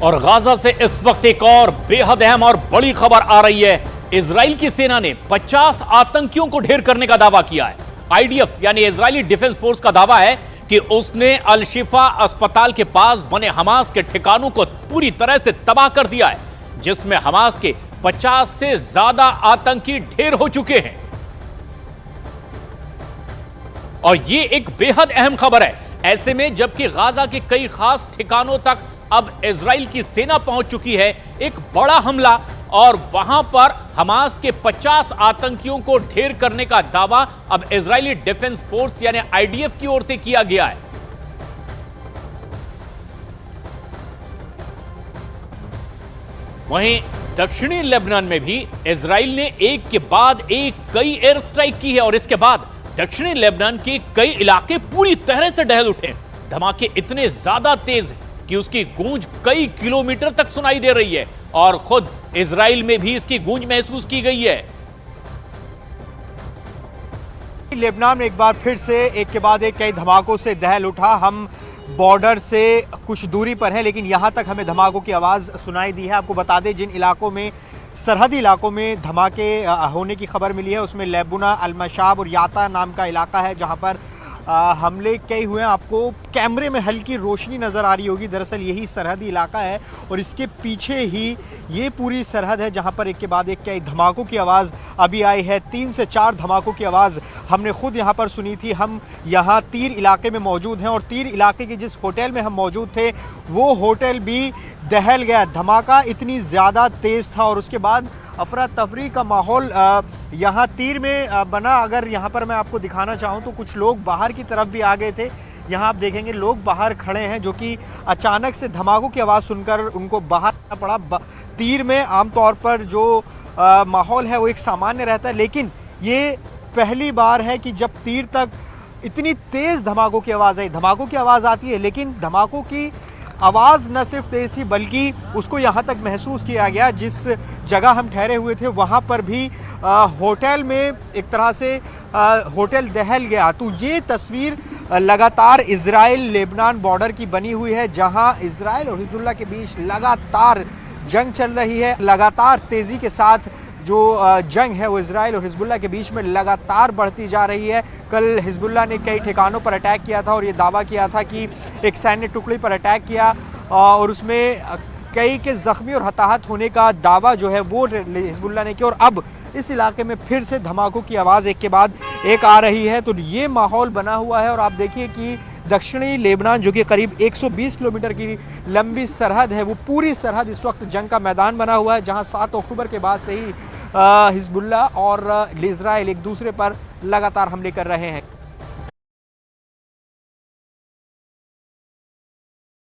और गाजा से इस वक्त एक और बेहद अहम और बड़ी खबर आ रही है। इजराइल की सेना ने 50 आतंकियों को ढेर करने का दावा किया है। आईडीएफ यानी इजरायली डिफेंस फोर्स का दावा है कि उसने अल शिफा अस्पताल के पास बने हमास के ठिकानों को पूरी तरह से तबाह कर दिया है, जिसमें हमास के 50 से ज्यादा आतंकी ढेर हो चुके हैं। और ये एक बेहद अहम खबर है। ऐसे में जबकि गाजा के कई खास ठिकानों तक अब इजराइल की सेना पहुंच चुकी है, एक बड़ा हमला और वहां पर हमास के 50 आतंकियों को ढेर करने का दावा अब इजरायली डिफेंस फोर्स यानी आईडीएफ की ओर से किया गया है। वहीं दक्षिणी लेबनान में भी इजराइल ने एक के बाद एक कई एयर स्ट्राइक की है और इसके बाद दक्षिणी लेबनान के कई इलाके पूरी तरह से दहल उठे। धमाके इतने ज्यादा तेज हैं कि उसकी गूंज कई किलोमीटर तक सुनाई दे रही है और खुद इजराइल में भी इसकी गूंज महसूस की गई है। लेबनान में एक बार फिर से एक के बाद एक कई धमाकों से दहल उठा। हम बॉर्डर से कुछ दूरी पर हैं, लेकिन यहां तक हमें धमाकों की आवाज़ सुनाई दी है। आपको बता दें, जिन इलाकों में सरहदी इलाकों में धमाके होने की खबर मिली है उसमें लेबुना, अल-मशाब और याता नाम का इलाका है, जहां पर हमले कई हुए हैं। आपको कैमरे में हल्की रोशनी नज़र आ रही होगी, दरअसल यही सरहदी इलाका है और इसके पीछे ही ये पूरी सरहद है जहां पर एक के बाद एक कई धमाकों की आवाज़ अभी आई है। 3 से 4 धमाकों की आवाज़ हमने खुद यहां पर सुनी थी। हम यहां तीर इलाके में मौजूद हैं और तीर इलाके के जिस होटल में हम मौजूद थे वो होटल भी दहल गया। धमाका इतनी ज़्यादा तेज़ था और उसके बाद अफरा तफरी का माहौल यहाँ तीर में बना। अगर यहाँ पर मैं आपको दिखाना चाहूँ तो कुछ लोग बाहर की तरफ भी आ गए थे। यहाँ आप देखेंगे लोग बाहर खड़े हैं, जो कि अचानक से धमाकों की आवाज़ सुनकर उनको बाहर आना पड़ा। तीर में आमतौर पर जो माहौल है वो एक सामान्य रहता है, लेकिन ये पहली बार है कि जब तीर तक इतनी तेज़ धमाकों की आवाज़ आई। धमाकों की आवाज़ आती है, लेकिन धमाकों की आवाज़ न सिर्फ तेज़ थी बल्कि उसको यहाँ तक महसूस किया गया। जिस जगह हम ठहरे हुए थे वहाँ पर भी होटल में एक तरह से होटल दहल गया। तो ये तस्वीर लगातार इजराइल लेबनान बॉर्डर की बनी हुई है, जहाँ इजराइल और हिजबुल्लाह के बीच लगातार जंग चल रही है। लगातार तेज़ी के साथ जो जंग है वो इजराइल और हिजबुल्लाह के बीच में लगातार बढ़ती जा रही है। कल हिजबुल्लाह ने कई ठिकानों पर अटैक किया था और ये दावा किया था कि एक सैन्य टुकड़ी पर अटैक किया और उसमें कई के ज़ख्मी और हताहत होने का दावा जो है वो हिजबुल्लाह ने किया। और अब इस इलाके में फिर से धमाकों की आवाज़ एक के बाद एक आ रही है। तो ये माहौल बना हुआ है और आप देखिए कि दक्षिणी लेबनान जो कि करीब 120 किलोमीटर की लंबी सरहद है, वो पूरी सरहद इस वक्त जंग का मैदान बना हुआ है, जहां 7 अक्टूबर के बाद से ही हिजबुल्लाह और इजराइल एक दूसरे पर लगातार हमले कर रहे हैं।